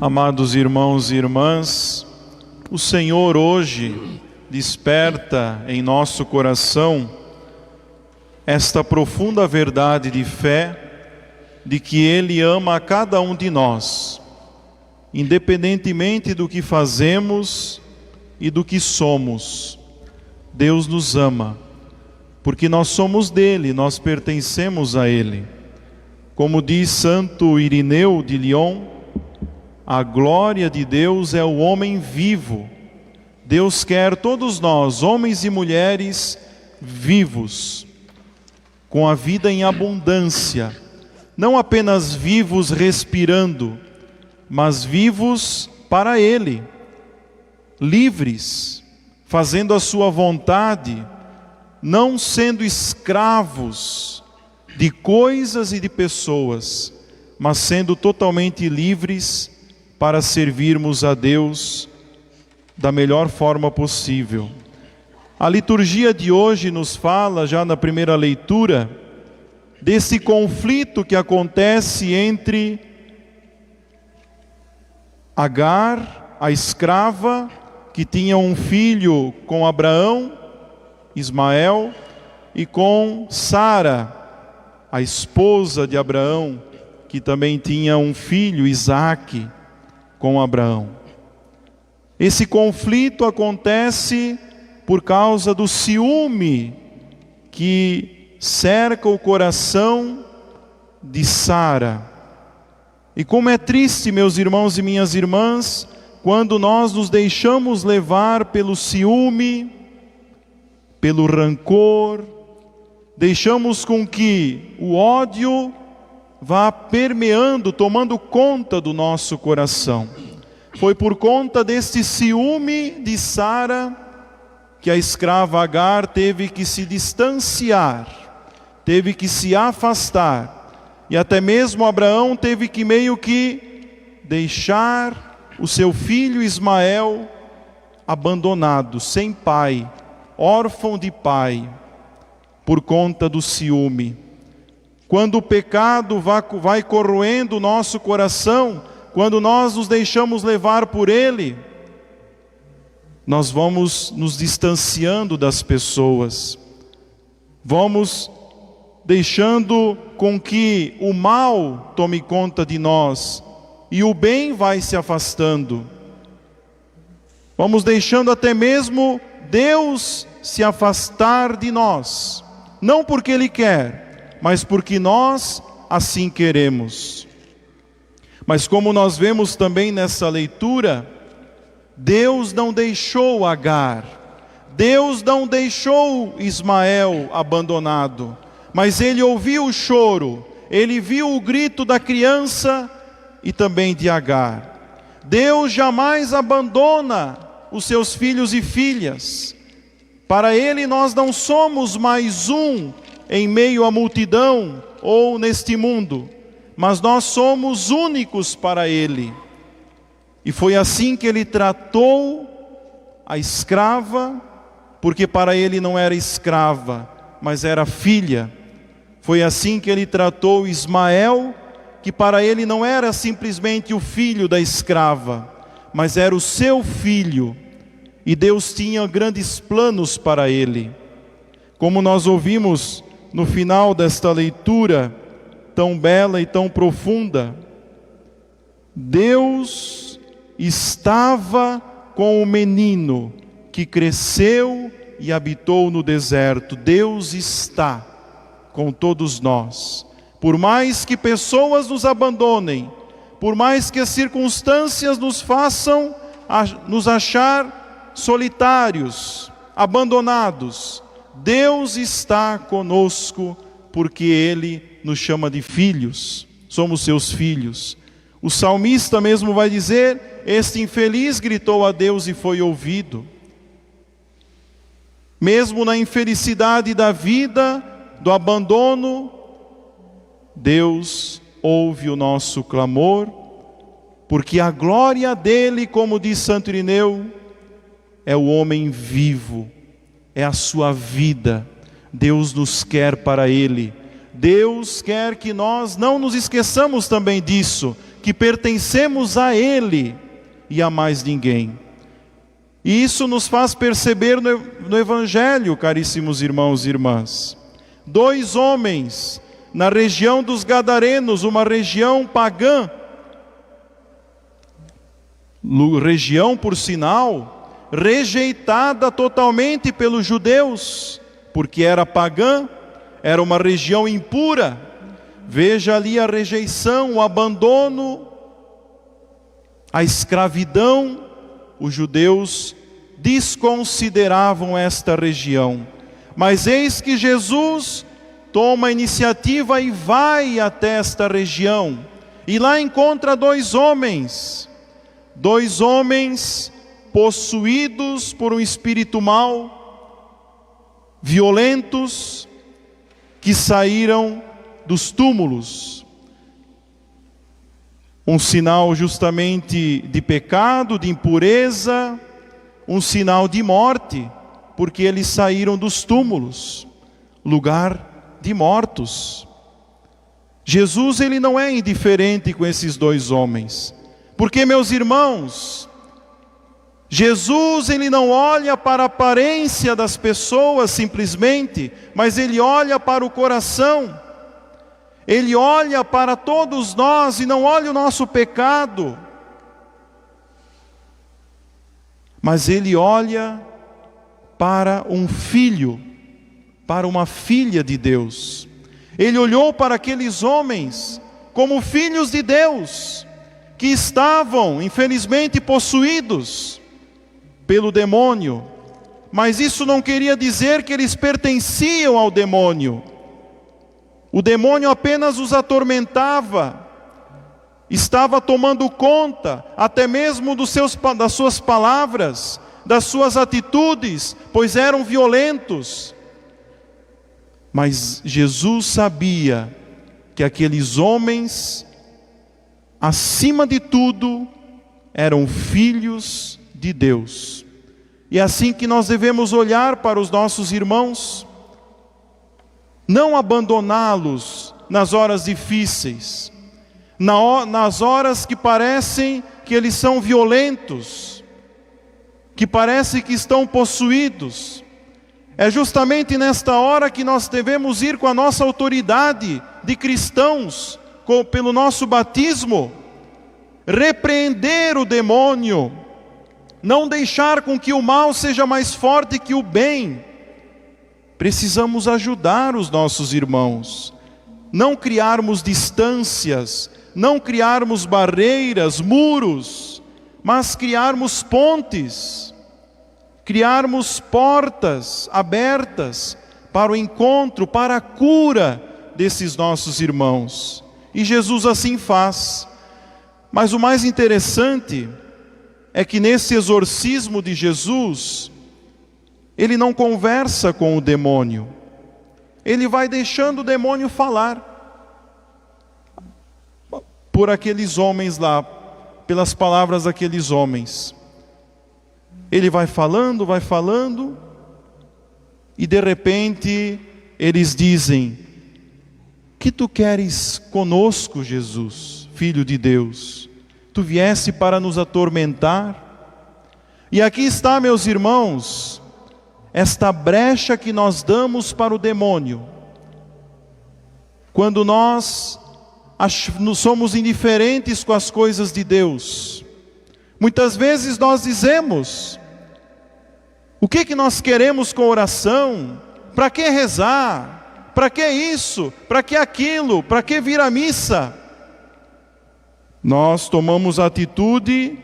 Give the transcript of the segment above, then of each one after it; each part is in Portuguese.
Amados irmãos e irmãs, o Senhor hoje desperta em nosso coração esta profunda verdade de fé de que Ele ama a cada um de nós, independentemente do que fazemos e do que somos. Deus nos ama, porque nós somos dele, nós pertencemos a Ele. Como diz Santo Irineu de Lyon, a glória de Deus é o homem vivo. Deus quer todos nós, homens e mulheres, vivos, com a vida em abundância. Não apenas vivos respirando, mas vivos para Ele, livres, fazendo a sua vontade, não sendo escravos de coisas e de pessoas, mas sendo totalmente livres para servirmos a Deus da melhor forma possível. A liturgia de hoje nos fala, já na primeira leitura, desse conflito que acontece entre Agar, a escrava, que tinha um filho com Abraão, Ismael, e com Sara, a esposa de Abraão, que também tinha um filho, Isaque, com Abraão. Esse conflito acontece por causa do ciúme que cerca o coração de Sara. E como é triste, meus irmãos e minhas irmãs, quando nós nos deixamos levar pelo ciúme, pelo rancor, deixamos com que o ódio vá permeando, tomando conta do nosso coração. Foi por conta deste ciúme de Sara que a escrava Agar teve que se distanciar, teve que se afastar, e até mesmo Abraão teve que meio que deixar o seu filho Ismael abandonado, sem pai, órfão de pai, por conta do ciúme. Quando o pecado vai corroendo o nosso coração, quando nós nos deixamos levar por ele, nós vamos nos distanciando das pessoas, vamos deixando com que o mal tome conta de nós e o bem vai se afastando. Vamos deixando até mesmo Deus se afastar de nós, não porque Ele quer, mas porque nós assim queremos. Mas como nós vemos também nessa leitura, Deus não deixou Agar, Deus não deixou Ismael abandonado, mas Ele ouviu o choro, Ele viu o grito da criança e também de Agar. Deus jamais abandona os seus filhos e filhas. Para Ele nós não somos mais um em meio à multidão ou neste mundo, mas nós somos únicos para Ele. E foi assim que Ele tratou a escrava, porque para Ele não era escrava, mas era filha. Foi assim que Ele tratou Ismael, que para Ele não era simplesmente o filho da escrava, mas era o seu filho. E Deus tinha grandes planos para ele. Como nós ouvimos no final desta leitura tão bela e tão profunda, Deus estava com o menino que cresceu e habitou no deserto. Deus está com todos nós. Por mais que pessoas nos abandonem, por mais que as circunstâncias nos façam nos achar solitários, abandonados, Deus está conosco, porque Ele nos chama de filhos, somos seus filhos. O salmista mesmo vai dizer: este infeliz gritou a Deus e foi ouvido. Mesmo na infelicidade da vida, do abandono, Deus ouve o nosso clamor, porque a glória dele, como diz Santo Irineu, é o homem vivo, é a sua vida. Deus nos quer para Ele. Deus quer que nós não nos esqueçamos também disso, que pertencemos a Ele e a mais ninguém. E isso nos faz perceber no Evangelho, caríssimos irmãos e irmãs. 2 homens na região dos Gadarenos, uma região pagã, região, por sinal, rejeitada totalmente pelos judeus, porque era pagã, era uma região impura. Veja ali a rejeição, o abandono, a escravidão. Os judeus desconsideravam esta região. Mas eis que Jesus toma a iniciativa e vai até esta região. E lá encontra 2 homens. 2 homens possuídos por um espírito mau, violentos, que saíram dos túmulos. Um sinal justamente de pecado, de impureza, um sinal de morte, porque eles saíram dos túmulos, lugar de mortos. Jesus, ele não é indiferente com esses 2 homens, porque, meus irmãos, Jesus, ele não olha para a aparência das pessoas simplesmente, mas ele olha para o coração. Ele olha para todos nós e não olha o nosso pecado, mas ele olha para um filho, para uma filha de Deus. Ele olhou para aqueles homens como filhos de Deus, que estavam, infelizmente, possuídos pelo demônio. Mas isso não queria dizer que eles pertenciam ao demônio. O demônio apenas os atormentava, estava tomando conta até mesmo das suas palavras, das suas atitudes, pois eram violentos. Mas Jesus sabia que aqueles homens, acima de tudo, eram filhos de Deus. E é assim que nós devemos olhar para os nossos irmãos, não abandoná-los nas horas difíceis, nas horas que parecem que eles são violentos, que parece que estão possuídos. É justamente nesta hora que nós devemos ir com a nossa autoridade de cristãos, pelo nosso batismo, repreender o demônio, não deixar com que o mal seja mais forte que o bem. Precisamos ajudar os nossos irmãos, não criarmos distâncias, não criarmos barreiras, muros, mas criarmos pontes, criarmos portas abertas para o encontro, para a cura desses nossos irmãos. E Jesus assim faz. Mas o mais interessante é que nesse exorcismo de Jesus, ele não conversa com o demônio. Ele vai deixando o demônio falar por aqueles homens lá, pelas palavras daqueles homens. Ele vai falando, e de repente eles dizem: que tu queres conosco, Jesus, Filho de Deus? Tu vieste para nos atormentar? E aqui está, meus irmãos, esta brecha que nós damos para o demônio. Quando nós somos indiferentes com as coisas de Deus, muitas vezes nós dizemos: o que nós queremos com oração? Para que rezar? Para que isso? Para que aquilo? Para que vir à missa? Nós tomamos a atitude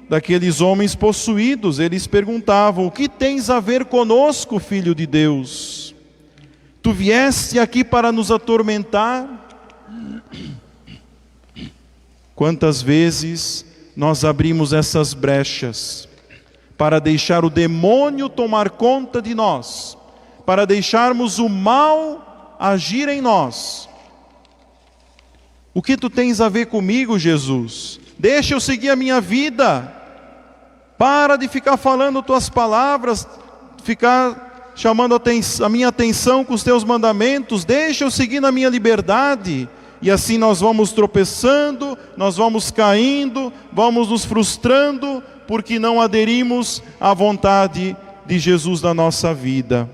daqueles homens possuídos. Eles perguntavam: o que tens a ver conosco, Filho de Deus? Tu vieste aqui para nos atormentar? Quantas vezes nós abrimos essas brechas para deixar o demônio tomar conta de nós, para deixarmos o mal agir em nós? O que tu tens a ver comigo, Jesus? Deixa eu seguir a minha vida. Para de ficar falando tuas palavras, ficar chamando a minha atenção com os teus mandamentos. Deixa eu seguir na minha liberdade. E assim nós vamos tropeçando, nós vamos caindo, vamos nos frustrando, porque não aderimos à vontade de Jesus na nossa vida.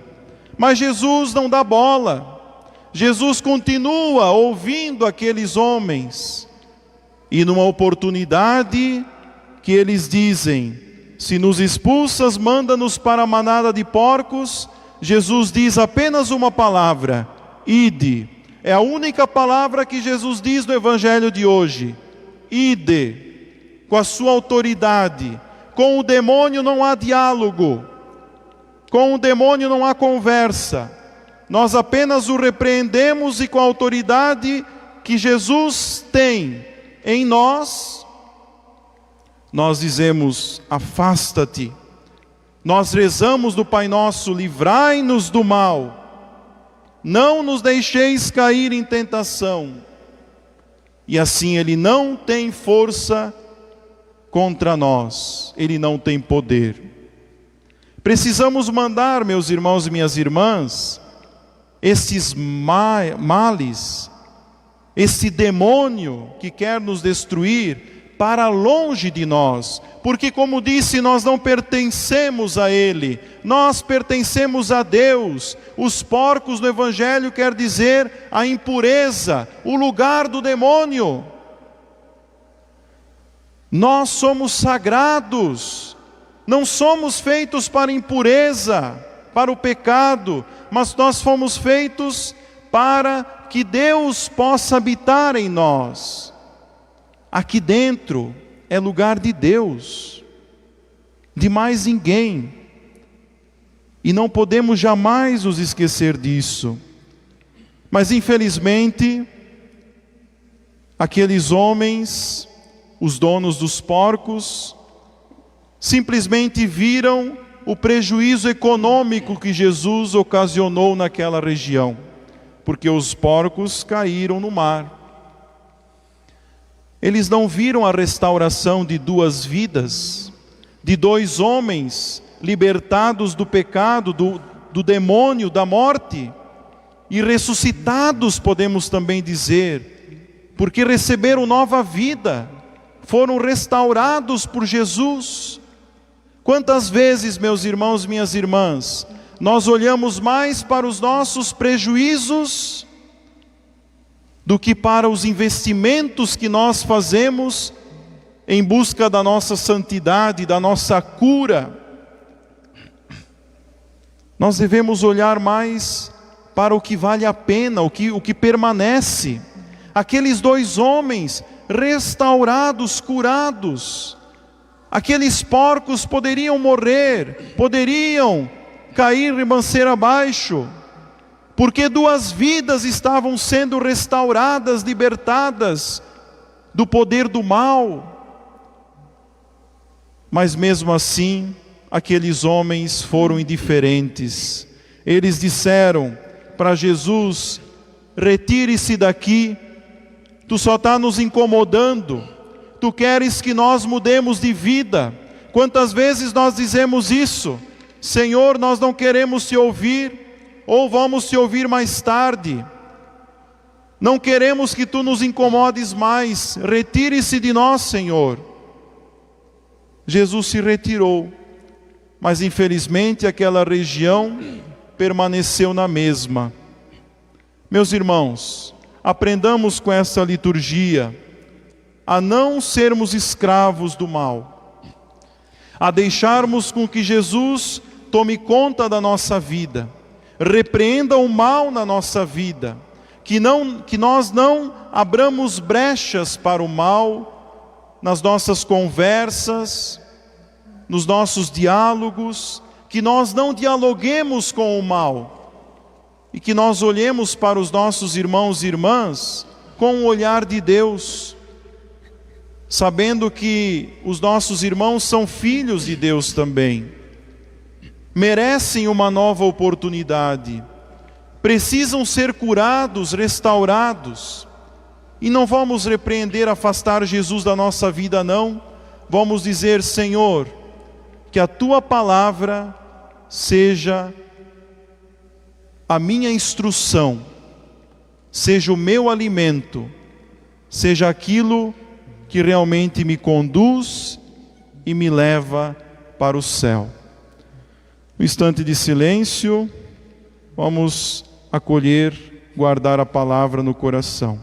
Mas Jesus não dá bola. Jesus continua ouvindo aqueles homens. E numa oportunidade que eles dizem: se nos expulsas, manda-nos para a manada de porcos. Jesus diz apenas uma palavra: ide. É a única palavra que Jesus diz no Evangelho de hoje. Ide, com a sua autoridade. Com o demônio não há diálogo. Com o demônio não há conversa. Nós apenas o repreendemos e com a autoridade que Jesus tem em nós, nós dizemos: afasta-te. Nós rezamos do Pai Nosso: livrai-nos do mal. Não nos deixeis cair em tentação. E assim Ele não tem força contra nós. Ele não tem poder. Precisamos mandar, meus irmãos e minhas irmãs, esses males, esse demônio que quer nos destruir, para longe de nós, porque, como disse, nós não pertencemos a Ele, nós pertencemos a Deus. Os porcos no Evangelho quer dizer a impureza, o lugar do demônio. Nós somos sagrados, não somos feitos para impureza, para o pecado, mas nós fomos feitos para que Deus possa habitar em nós. Aqui dentro é lugar de Deus, de mais ninguém. E não podemos jamais nos esquecer disso. Mas infelizmente, aqueles homens, os donos dos porcos, simplesmente viram o prejuízo econômico que Jesus ocasionou naquela região, porque os porcos caíram no mar. Eles não viram a restauração de duas vidas, de dois homens libertados do pecado, do demônio, da morte, e ressuscitados, podemos também dizer, porque receberam nova vida, foram restaurados por Jesus. Quantas vezes, meus irmãos e minhas irmãs, nós olhamos mais para os nossos prejuízos do que para os investimentos que nós fazemos em busca da nossa santidade, da nossa cura. Nós devemos olhar mais para o que vale a pena, o que permanece. Aqueles dois homens restaurados, curados. Aqueles porcos poderiam morrer, poderiam cair ribanceira abaixo, porque duas vidas estavam sendo restauradas, libertadas do poder do mal. Mas mesmo assim, aqueles homens foram indiferentes. Eles disseram para Jesus: retire-se daqui, tu só está nos incomodando, tu queres que nós mudemos de vida. Quantas vezes nós dizemos isso? Senhor, nós não queremos te ouvir, ou vamos te ouvir mais tarde. Não queremos que tu nos incomodes mais, retire-se de nós, Senhor. Jesus se retirou, mas infelizmente aquela região permaneceu na mesma. Meus irmãos, aprendamos com essa liturgia a não sermos escravos do mal, a deixarmos com que Jesus tome conta da nossa vida, repreenda o mal na nossa vida, que nós não abramos brechas para o mal nas nossas conversas, nos nossos diálogos, que nós não dialoguemos com o mal e que nós olhemos para os nossos irmãos e irmãs com o olhar de Deus, sabendo que os nossos irmãos são filhos de Deus também, merecem uma nova oportunidade, precisam ser curados, restaurados. E não vamos repreender, afastar Jesus da nossa vida, não. Vamos dizer: Senhor, que a Tua palavra seja a minha instrução, seja o meu alimento, seja aquilo que realmente me conduz e me leva para o céu. Um instante de silêncio, vamos acolher, guardar a palavra no coração.